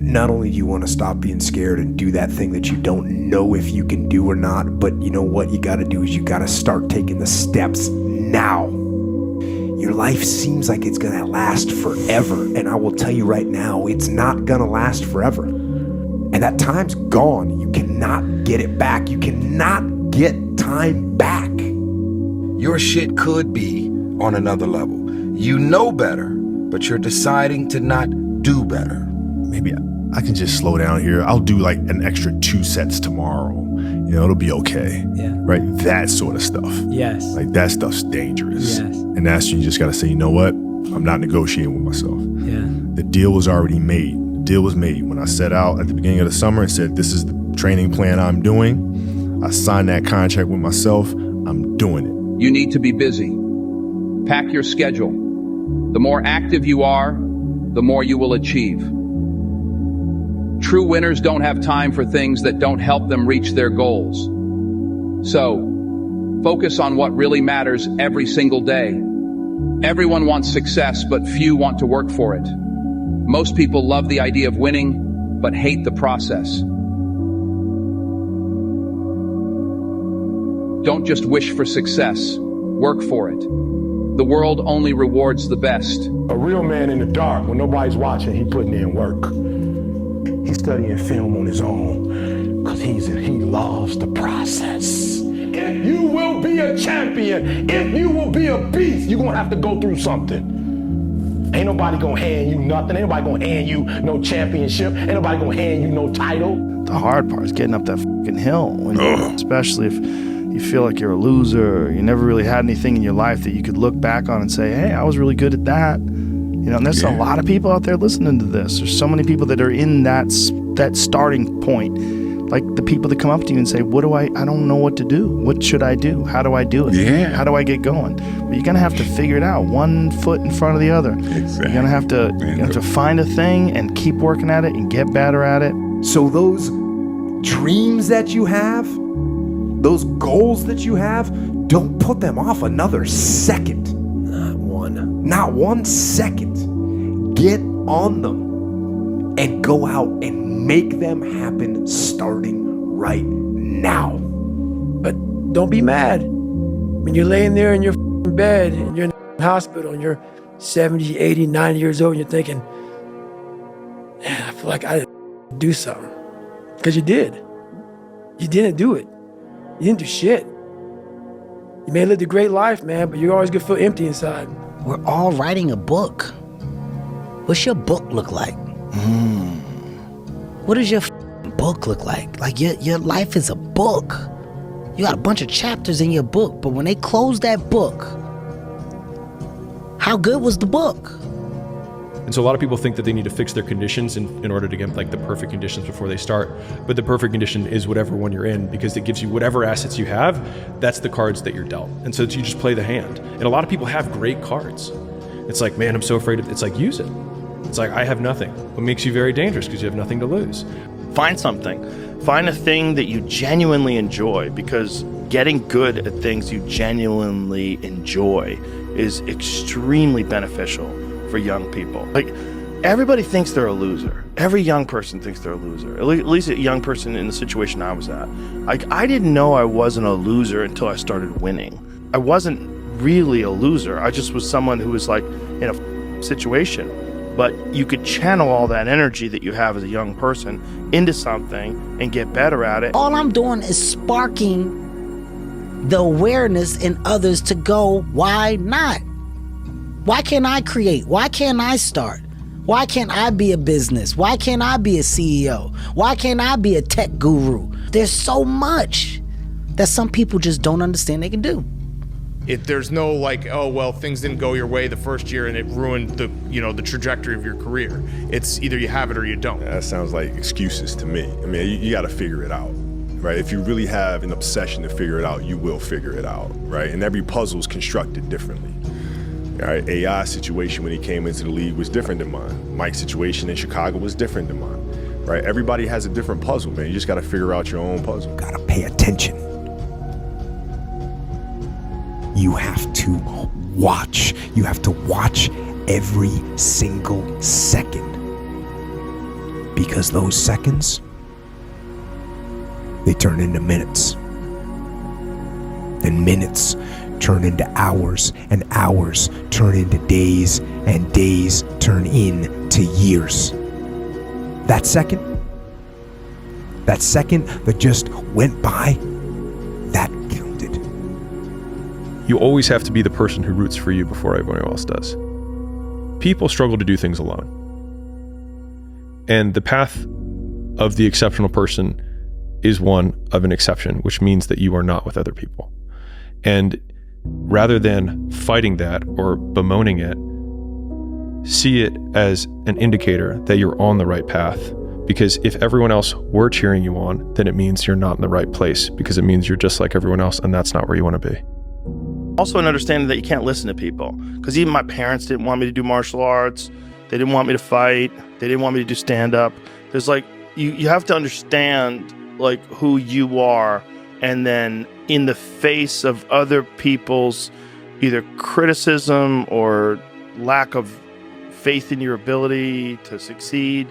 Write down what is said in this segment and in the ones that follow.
not only do you want to stop being scared and do that thing that you don't know if you can do or not, but you know what you got to do is you got to start taking the steps now. Your life seems like it's going to last forever, and I will tell you right now, it's not going to last forever. And that time's gone. You cannot get it back. You cannot get time back. Your shit could be on another level. You know better, but you're deciding to not do better. Maybe I can just slow down here. I'll do like an extra 2 sets tomorrow. You know, it'll be okay. Yeah. Right? That sort of stuff. Yes. Like that stuff's dangerous. Yes. And that's when you just got to say, you know what? I'm not negotiating with myself. Yeah. The deal was already made. The deal was made. When I set out at the beginning of the summer and said, this is the training plan I'm doing, I signed that contract with myself. I'm doing it. You need to be busy. Pack your schedule. The more active you are, the more you will achieve. True winners don't have time for things that don't help them reach their goals. So, focus on what really matters every single day. Everyone wants success, but few want to work for it. Most people love the idea of winning, but hate the process. Don't just wish for success. Work for it. The world only rewards the best. A real man in the dark, when nobody's watching, he putting in work. He's studying film on his own because he loves the process. If you will be a champion, if you will be a beast, you're going to have to go through something. Ain't nobody going to hand you nothing. Ain't nobody going to hand you no championship. Ain't nobody going to hand you no title. The hard part is getting up that fucking hill, especially if you feel like you're a loser, or you never really had anything in your life that you could look back on and say, hey, I was really good at that. You know, and there's a lot of people out there listening to this. There's so many people that are in that starting point. Like the people that come up to you and say, I don't know what to do. What should I do? How do I do it? Yeah. How do I get going? But you're going to have to figure it out, one foot in front of the other. Exactly. You're going to have to find a thing and keep working at it and get better at it. So those dreams that you have, those goals that you have, don't put them off another second. Not 1 second. Get on them and go out and make them happen starting right now. But don't be mad. When you're laying there in your bed, and you're in the hospital, and you're 70, 80, 90 years old, and you're thinking, man, I feel like I didn't do something. Because you did. You didn't do it. You didn't do shit. You may have lived a great life, man, but you're always gonna feel empty inside. We're all writing a book. What's your book look like? What does your book look like? Like your life is a book. You got a bunch of chapters in your book, but when they close that book, how good was the book? And so a lot of people think that they need to fix their conditions in order to get like the perfect conditions before they start. But the perfect condition is whatever one you're in, because it gives you whatever assets you have. That's the cards that you're dealt. And so you just play the hand. And a lot of people have great cards. It's like, man, I'm so afraid of, it's like, use it. It's like, I have nothing. What makes you very dangerous because you have nothing to lose. Find something. Find a thing that you genuinely enjoy, because getting good at things you genuinely enjoy is extremely beneficial for young people. Like, everybody thinks they're a loser. Every young person thinks they're a loser. At least a young person in the situation I was at. Like, I didn't know I wasn't a loser until I started winning. I wasn't really a loser. I just was someone who was like in a situation. But you could channel all that energy that you have as a young person into something and get better at it. All I'm doing is sparking the awareness in others to go, why not? Why can't I create? Why can't I start? Why can't I be a business? Why can't I be a CEO? Why can't I be a tech guru? There's so much that some people just don't understand they can do. There's no like, oh, well, things didn't go your way the first year and it ruined the trajectory of your career. It's either you have it or you don't. That sounds like excuses to me. I mean, you got to figure it out, right? If you really have an obsession to figure it out, you will figure it out, right? And every puzzle is constructed differently. All right, AI's situation when he came into the league was different than mine. Mike's situation in Chicago was different than mine, right? Everybody has a different puzzle, man. You just got to figure out your own puzzle. Got to pay attention. You have to watch. You have to watch every single second. Because those seconds, they turn into minutes. And minutes turn into hours, and hours turn into days, and days turn into years. That second that just went by, that counted. You always have to be the person who roots for you before everyone else does. People struggle to do things alone. And the path of the exceptional person is one of an exception, which means that you are not with other people. And rather than fighting that or bemoaning it, see it as an indicator that you're on the right path. Because if everyone else were cheering you on, then it means you're not in the right place, because it means you're just like everyone else, and that's not where you want to be. Also an understanding that you can't listen to people. Because even my parents didn't want me to do martial arts. They didn't want me to fight. They didn't want me to do stand-up. There's like, you have to understand like who you are, and then in the face of other people's either criticism or lack of faith in your ability to succeed,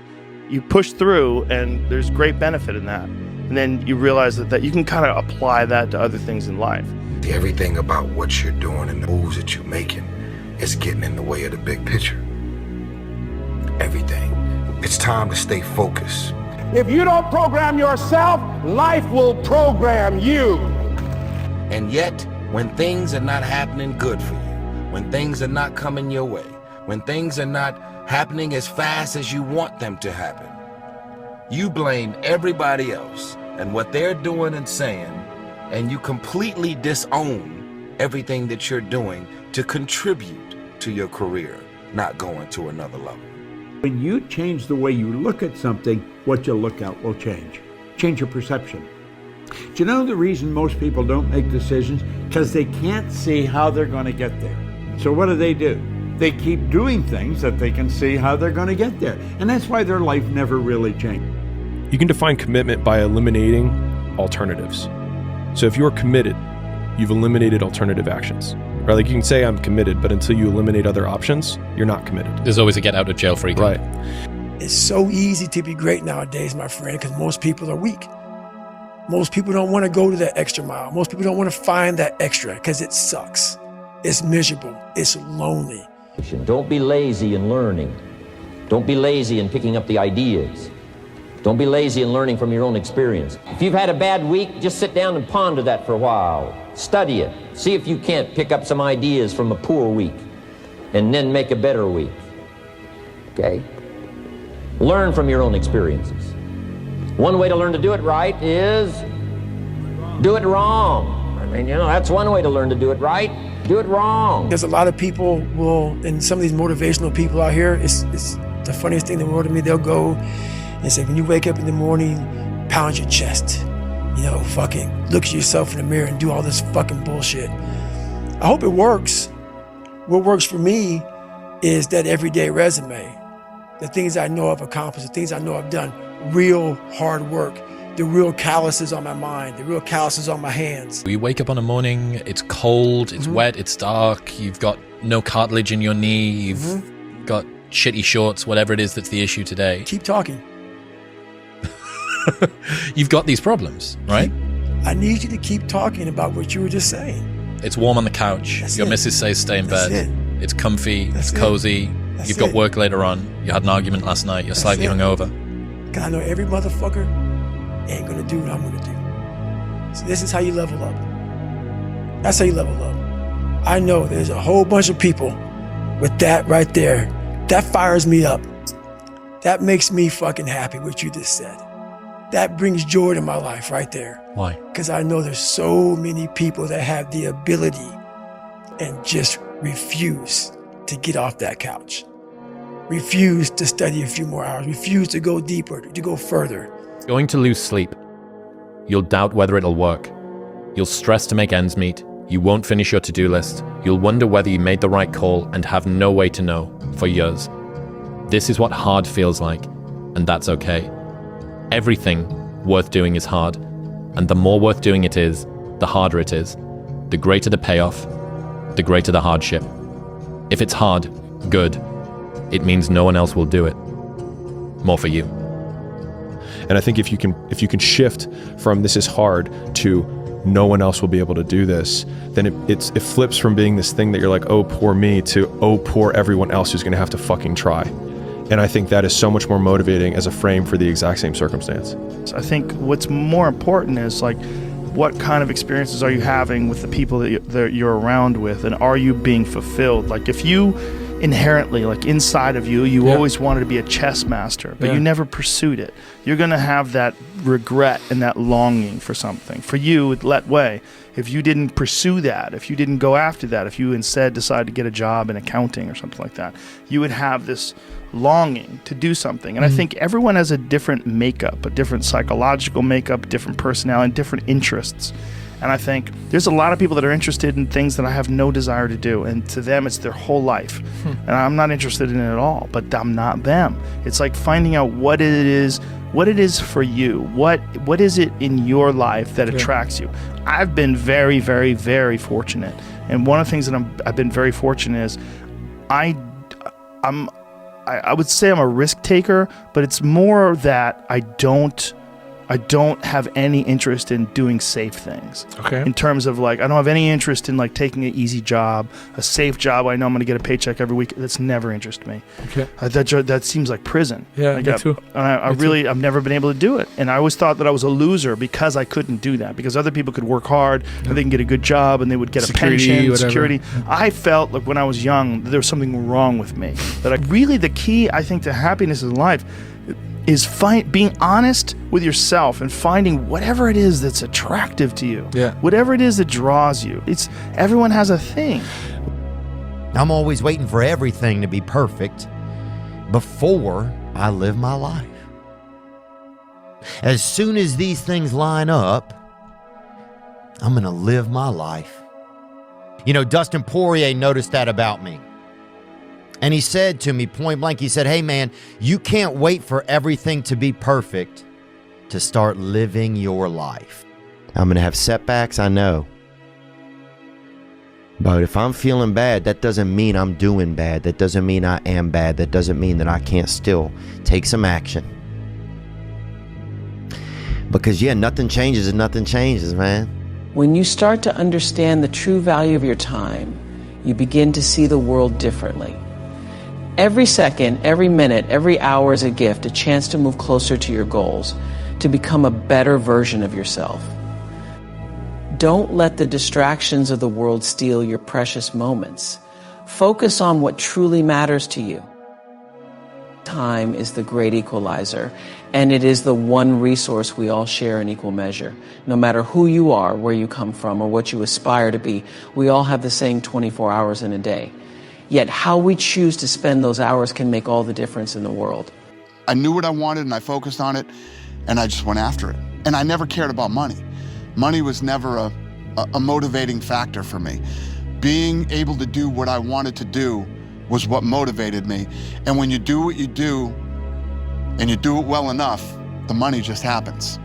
you push through, and there's great benefit in that. And then you realize that you can kind of apply that to other things in life. Everything about what you're doing and the moves that you're making is getting in the way of the big picture. Everything. It's time to stay focused. If you don't program yourself, life will program you. And yet, when things are not happening good for you, when things are not coming your way, when things are not happening as fast as you want them to happen, you blame everybody else and what they're doing and saying, and you completely disown everything that you're doing to contribute to your career not going to another level. When you change the way you look at something, what you look at will change. Change your perception. Do you know the reason most people don't make decisions? Because they can't see how they're going to get there. So what do? They keep doing things that they can see how they're going to get there. And that's why their life never really changed. You can define commitment by eliminating alternatives. So if you're committed, you've eliminated alternative actions. Right? Like you can say I'm committed, but until you eliminate other options, you're not committed. There's always a get out of jail free card. Right. It's so easy to be great nowadays, my friend, because most people are weak. Most people don't want to go to that extra mile. Most people don't want to find that extra because it sucks. It's miserable. It's lonely. Don't be lazy in learning. Don't be lazy in picking up the ideas. Don't be lazy in learning from your own experience. If you've had a bad week, just sit down and ponder that for a while. Study it. See if you can't pick up some ideas from a poor week and then make a better week. Okay? Learn from your own experiences. One way to learn to do it right is do it wrong. I mean, that's one way to learn to do it right. Do it wrong. There's a lot of people and some of these motivational people out here, it's the funniest thing in the world to me. They'll go and say, when you wake up in the morning, pound your chest. Fucking look at yourself in the mirror and do all this fucking bullshit. I hope it works. What works for me is that everyday resume. The things I know I've accomplished, the things I know I've done, real hard work, the real calluses on my mind, the real calluses on my hands. You wake up on a morning, it's cold, it's wet, it's dark, you've got no cartilage in your knee, you've got shitty shorts, whatever it is that's the issue today. Keep talking. You've got these problems, right? I need you to keep talking about what you were just saying. It's warm on the couch. Your missus says stay in bed. It's comfy, it's cozy. You've got work later on. You had an argument last night. You're slightly hungover. Because I know every motherfucker ain't going to do what I'm going to do. So this is how you level up. That's how you level up. I know there's a whole bunch of people with that right there. That fires me up. That makes me fucking happy, what you just said. That brings joy to my life right there. Why? Because I know there's so many people that have the ability and just refuse to get off that couch. Refuse to study a few more hours. Refuse to go deeper, to go further. Going to lose sleep. You'll doubt whether it'll work. You'll stress to make ends meet. You won't finish your to-do list. You'll wonder whether you made the right call and have no way to know for years. This is what hard feels like, and that's okay. Everything worth doing is hard, and the more worth doing it is, the harder it is. The greater the payoff, the greater the hardship. If it's hard, good. It means no one else will do it. More for you. And I think if you can shift from this is hard to no one else will be able to do this, then it flips from being this thing that you're like, oh, poor me, to oh, poor everyone else who's gonna have to fucking try. And I think that is so much more motivating as a frame for the exact same circumstance. I think what's more important is like, what kind of experiences are you having with the people that you're around with, and are you being fulfilled? Like if you inherently, like inside of you always wanted to be a chess master, but you never pursued it, you're gonna have that regret and that longing for something. For you, it let way. If you didn't pursue that, if you didn't go after that, if you instead decided to get a job in accounting or something like that, you would have this longing to do something. And I think everyone has a different makeup, a different psychological makeup, different personality, different interests. And I think there's a lot of people that are interested in things that I have no desire to do, and to them it's their whole life. And I'm not interested in it at all, but I'm not them. It's like finding out what it is for you. What is it in your life that attracts you? I've been very, very, very fortunate. And one of the things that I've been very fortunate is I would say I'm a risk taker, but it's more that I don't have any interest in doing safe things. Okay. In terms of like, I don't have any interest in like taking an easy job, a safe job. I know I'm going to get a paycheck every week. That's never interested me. Okay. That seems like prison. Yeah, like, me too. I've never been able to do it. And I always thought that I was a loser because I couldn't do that, because other people could work hard and they can get a good job and they would get a pension, whatever. security. I felt like when I was young, there was something wrong with me. That really the key, I think, to happiness in life is being honest with yourself and finding whatever it is that's attractive to you. Yeah. Whatever it is that draws you. Everyone has a thing. I'm always waiting for everything to be perfect before I live my life. As soon as these things line up, I'm going to live my life. You know, Dustin Poirier noticed that about me. And he said to me point blank, he said, hey man, you can't wait for everything to be perfect to start living your life. I'm going to have setbacks, I know. But if I'm feeling bad, that doesn't mean I'm doing bad. That doesn't mean I am bad. That doesn't mean that I can't still take some action. Because yeah, nothing changes and nothing changes, man. When you start to understand the true value of your time, you begin to see the world differently. Every second, every minute, every hour is a gift, a chance to move closer to your goals, to become a better version of yourself. Don't let the distractions of the world steal your precious moments. Focus on what truly matters to you. Time is the great equalizer, and it is the one resource we all share in equal measure. No matter who you are, where you come from, or what you aspire to be, we all have the same 24 hours in a day. Yet how we choose to spend those hours can make all the difference in the world. I knew what I wanted and I focused on it, and I just went after it. And I never cared about money. Money was never a motivating factor for me. Being able to do what I wanted to do was what motivated me. And when you do what you do, and you do it well enough, the money just happens.